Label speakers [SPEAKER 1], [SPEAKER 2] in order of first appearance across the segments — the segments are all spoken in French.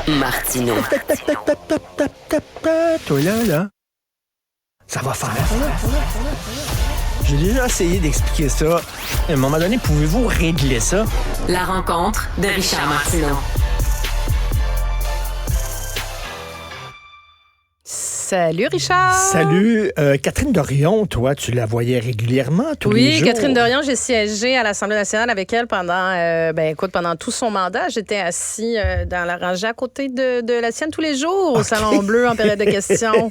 [SPEAKER 1] Martineau.
[SPEAKER 2] Toi là. Ça va faire. J'ai déjà essayé d'expliquer ça. À un moment donné, pouvez-vous régler ça?
[SPEAKER 1] La rencontre de Richard Martineau.
[SPEAKER 3] Salut Richard!
[SPEAKER 2] Salut. Catherine Dorion, toi, tu la voyais régulièrement tous les jours?
[SPEAKER 3] Oui, Catherine Dorion, j'ai siégé à l'Assemblée nationale avec elle pendant tout son mandat. J'étais assis dans la rangée à côté de la sienne tous les jours au Salon Bleu en période de questions.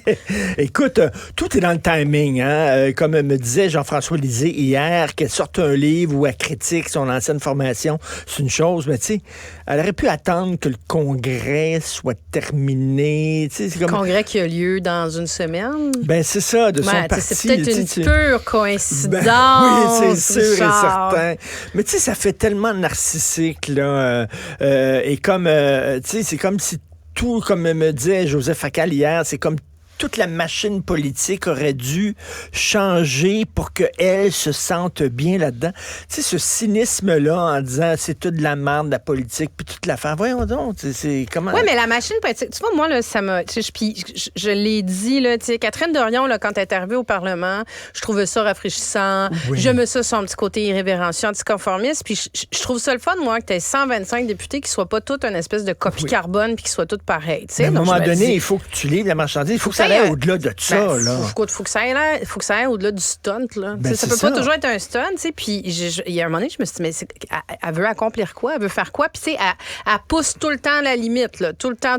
[SPEAKER 2] Écoute, tout est dans le timing. Hein? Comme me disait Jean-François Lisée hier, qu'elle sorte un livre où elle critique son ancienne formation, c'est une chose, mais tu sais, elle aurait pu attendre que le congrès soit terminé. C'est comme...
[SPEAKER 3] Congrès qui a lieu dans une semaine.
[SPEAKER 2] Ben c'est ça, de son parti.
[SPEAKER 3] C'est peut-être une pure coïncidence.
[SPEAKER 2] Oui, c'est sûr
[SPEAKER 3] Richard.
[SPEAKER 2] et certain. Mais tu sais, ça fait tellement narcissique, là. Et comme, tu sais, c'est comme si tout, comme me disait Joseph Facal hier, c'est comme toute la machine politique aurait dû changer pour qu'elle se sente bien là-dedans. Tu sais, ce cynisme-là en disant c'est toute de la merde, la politique, puis toute l'affaire. Voyons donc, c'est comment...
[SPEAKER 3] Oui, mais la machine politique, tu vois, moi, là, ça m'a... Je l'ai dit, là, tu sais, Catherine Dorion, là, quand elle est arrivée au Parlement, je trouvais ça rafraîchissant.
[SPEAKER 2] Oui.
[SPEAKER 3] J'aimais ça, son petit côté irrévérencieux, anticonformiste. Puis je trouve ça le fun, moi, que tu aies 125 députés qui soient pas toutes une espèce de copie carbone puis qui soient toutes pareilles.
[SPEAKER 2] À un moment donné, il faut que tu livres la marchandise. Il faut que ça aille au-delà de ça, là.
[SPEAKER 3] Faut que ça aille au-delà du stunt, là.
[SPEAKER 2] Ben,
[SPEAKER 3] ça peut pas toujours être un stunt, tu sais. Puis il y a un moment donné, je me suis dit, mais elle veut accomplir quoi? Elle veut faire quoi? Puis tu sais, elle pousse tout le temps la limite, là. Tout le temps.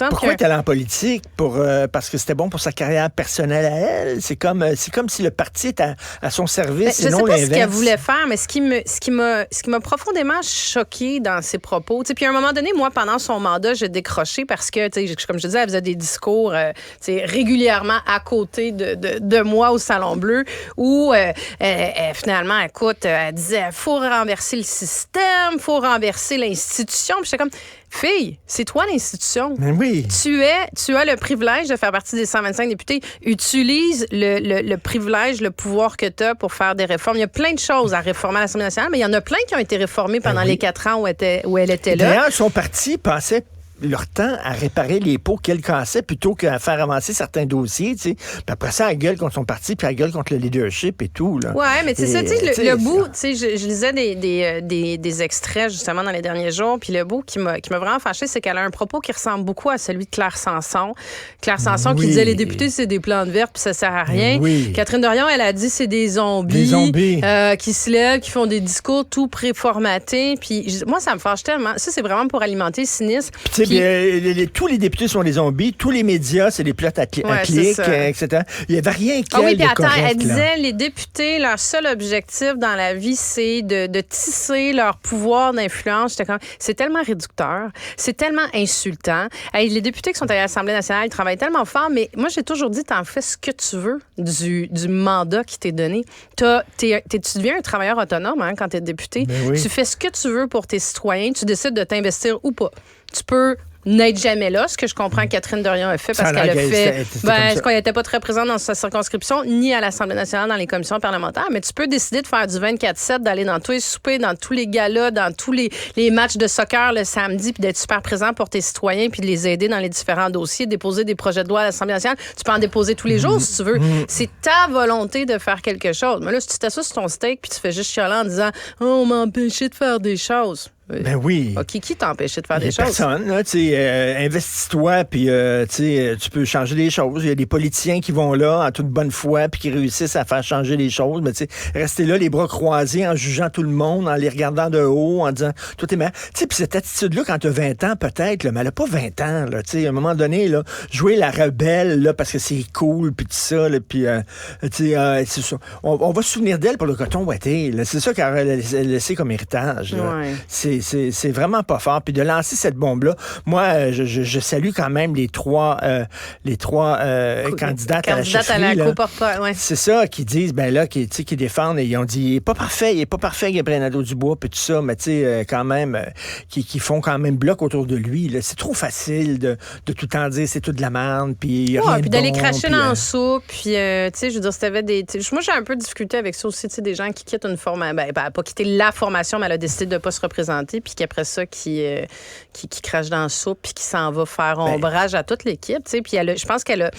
[SPEAKER 2] Pourquoi elle est en politique? Parce que c'était bon pour sa carrière personnelle à elle? C'est comme si le parti était à son service et non l'inverse.
[SPEAKER 3] Je sais pas ce qu'elle voulait faire, mais ce qui m'a profondément choquée dans ses propos, tu sais, puis à un moment donné, moi, pendant son mandat, j'ai décroché parce que, tu sais, comme je te disais, elle faisait des discours, tu sais, régulièrement à côté de moi au Salon Bleu où finalement, écoute, elle disait faut renverser le système, faut renverser l'institution. Puis j'étais comme fille, c'est toi l'institution.
[SPEAKER 2] Mais oui.
[SPEAKER 3] Tu as le privilège de faire partie des 125 députés. Utilise le privilège, le pouvoir que tu as pour faire des réformes. Il y a plein de choses à réformer à l'Assemblée nationale, mais il y en a plein qui ont été réformées pendant les 4 ans où elle était là.
[SPEAKER 2] D'ailleurs, son parti passait leur temps à réparer les pots qu'elle cassait plutôt qu'à faire avancer certains dossiers, tu sais. Puis après ça, elle gueule contre son parti, puis elle gueule contre le leadership et tout, là.
[SPEAKER 3] Ouais, mais c'est ça, tu sais, le bout, tu sais, je lisais des extraits, justement, dans les derniers jours, puis le bout qui m'a vraiment fâché, c'est qu'elle a un propos qui ressemble beaucoup à celui de Claire Sanson. Claire Sanson qui disait, les députés, c'est des plantes vertes, puis ça sert à rien.
[SPEAKER 2] Oui.
[SPEAKER 3] Catherine Dorion, elle a dit, c'est des zombies.
[SPEAKER 2] Des zombies.
[SPEAKER 3] Qui se lèvent, qui font des discours tout préformatés, puis moi, ça me fâche tellement. Ça, c'est vraiment pour alimenter le cynisme.
[SPEAKER 2] Tous les députés sont des zombies, tous les médias, c'est des plots à clics, etc. Il n'y avait rien
[SPEAKER 3] Ah oui, puis attends,
[SPEAKER 2] correct,
[SPEAKER 3] elle disait,
[SPEAKER 2] là.
[SPEAKER 3] les députés, leur seul objectif dans la vie, c'est de tisser leur pouvoir d'influence. C'est tellement réducteur, c'est tellement insultant. Hey, les députés qui sont à l'Assemblée nationale, ils travaillent tellement fort, mais moi, j'ai toujours dit, t'en fais ce que tu veux du mandat qui t'est donné. Tu deviens un travailleur autonome quand t'es député.
[SPEAKER 2] Oui.
[SPEAKER 3] Tu fais ce que tu veux pour tes citoyens, tu décides de t'investir ou pas. Tu peux n'être jamais là, ce que je comprends que Catherine Dorion a fait parce qu'elle a fait... Parce qu'elle n'était pas très présente dans sa circonscription, ni à l'Assemblée nationale, dans les commissions parlementaires, mais tu peux décider de faire du 24/7, d'aller dans tous les soupers, dans tous les galas, dans tous les matchs de soccer le samedi, puis d'être super présent pour tes citoyens, puis de les aider dans les différents dossiers, déposer des projets de loi à l'Assemblée nationale. Tu peux en déposer tous les jours, si tu veux. C'est ta volonté de faire quelque chose. Mais là, si tu t'assois sur ton steak, puis tu fais juste chialer en disant « Oh, on m'a empêché de faire des choses ».
[SPEAKER 2] Ben oui.
[SPEAKER 3] OK, qui t'a empêché de faire des choses?
[SPEAKER 2] Personne, là, tu sais, investis-toi, puis tu peux changer les choses. Il y a des politiciens qui vont là en toute bonne foi, puis qui réussissent à faire changer les choses. Mais tu sais, rester là, les bras croisés, en jugeant tout le monde, en les regardant de haut, en disant, toi, t'es mal. Tu sais, puis cette attitude-là, quand t'as 20 ans, peut-être, là, mais elle a pas 20 ans, là, tu sais, à un moment donné, là, jouer la rebelle, là, parce que c'est cool, puis tout ça, là, puis, tu sais, c'est ça. On va se souvenir d'elle pour le coton ouaté, là. C'est ça qu'elle a laissé comme héritage, là.
[SPEAKER 3] Ouais.
[SPEAKER 2] C'est vraiment pas fort. Puis de lancer cette bombe-là, moi, je salue quand même les trois candidates à la chefferie.
[SPEAKER 3] Ouais.
[SPEAKER 2] C'est ça, qui disent, ben là, qui défendent, et ils ont dit, il est pas parfait, Gabriel Nadeau-Dubois, puis tout ça, mais tu sais, quand même, qui font quand même bloc autour de lui. Là. C'est trop facile de tout le temps dire, c'est tout de la merde, puis rien de
[SPEAKER 3] puis d'aller
[SPEAKER 2] bon,
[SPEAKER 3] cracher
[SPEAKER 2] puis,
[SPEAKER 3] dans la soupe, puis, tu sais, je veux dire, si t'avais des... Moi, j'ai un peu discuté avec ça aussi, tu sais, des gens qui quittent une formation, pas quitter la formation, mais elle a décidé de pas se représenter santé, puis qu'après ça, qui crache dans la soupe, puis qui s'en va faire ombrage à toute l'équipe. Puis je pense qu'elle a...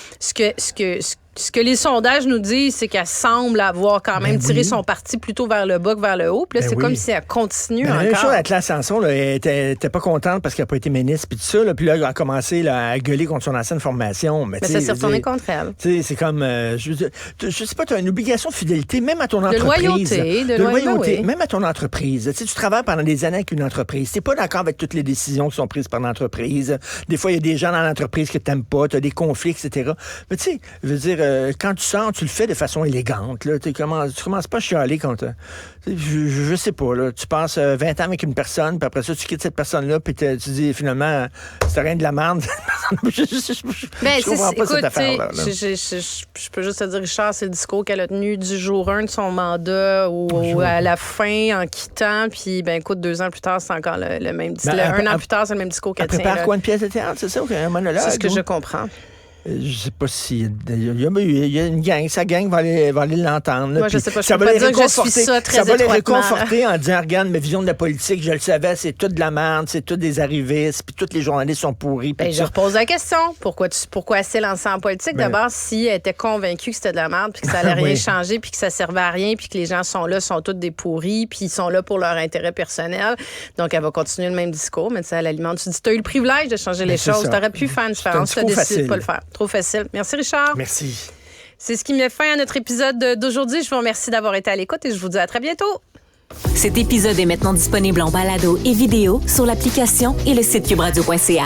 [SPEAKER 3] Ce que les sondages nous disent, c'est qu'elle semble avoir quand même tiré son parti plutôt vers le bas que vers le haut. Puis là, c'est comme si elle continue encore. La même chose
[SPEAKER 2] avec Claire Sanson, elle était pas contente parce qu'elle n'a pas été ministre, puis tout ça. Là, puis là, elle a commencé à gueuler contre son ancienne formation. Mais
[SPEAKER 3] ça s'est retourné contre elle.
[SPEAKER 2] C'est comme... je sais pas, tu as une obligation de fidélité, même à ton entreprise.
[SPEAKER 3] De loyauté.
[SPEAKER 2] Oui. Même à ton entreprise. Tu travailles pendant des années avec une entreprise. Tu n'es pas d'accord avec toutes les décisions qui sont prises par l'entreprise. Des fois, il y a des gens dans l'entreprise que tu n'aimes pas, tu as des conflits, etc. Mais tu sais, je veux dire, quand tu sors, tu le fais de façon élégante. Là. Tu commences pas à chialer quand je sais pas. Là. Tu passes 20 ans avec une personne, puis après ça, tu quittes cette personne-là, puis tu dis finalement, c'est rien de la merde. Je comprends pas cette affaire-là.
[SPEAKER 3] Je peux juste te dire, Richard, c'est le discours qu'elle a tenu du jour 1 de son mandat ou à la fin, en quittant. Puis, écoute, 2 ans plus tard, c'est encore le même discours. 1 an plus tard, c'est le même discours qu'elle tient.
[SPEAKER 2] Elle prépare quoi, une pièce de théâtre, c'est ça? Un monologue?
[SPEAKER 3] C'est ce que je comprends.
[SPEAKER 2] Je sais pas si... Il y a une gang. Sa gang va aller l'entendre.
[SPEAKER 3] Moi, je sais pas. Je peux pas dire que je suis ça très étroitement.
[SPEAKER 2] Ça va les réconforter en disant, regarde, ma vision de la politique, je le savais, c'est toute de la merde, c'est tout des arrivistes, puis tous les journalistes sont pourris.
[SPEAKER 3] Je repose la question. Pourquoi elle s'est lancée en politique? D'abord, si elle était convaincue que c'était de la merde, puis que ça allait rien changer, puis que ça servait à rien, puis que les gens sont tous des pourris, puis ils sont là pour leur intérêt personnel. Donc, elle va continuer le même discours, mais à la limite, tu dis, tu as eu le privilège de changer les choses. Tu aurais pu faire une différence. Tu as décidé de pas le faire. Trop facile. Merci, Richard.
[SPEAKER 2] Merci.
[SPEAKER 3] C'est ce qui met fin à notre épisode d'aujourd'hui. Je vous remercie d'avoir été à l'écoute et je vous dis à très bientôt.
[SPEAKER 1] Cet épisode est maintenant disponible en balado et vidéo sur l'application et le site cubradio.ca.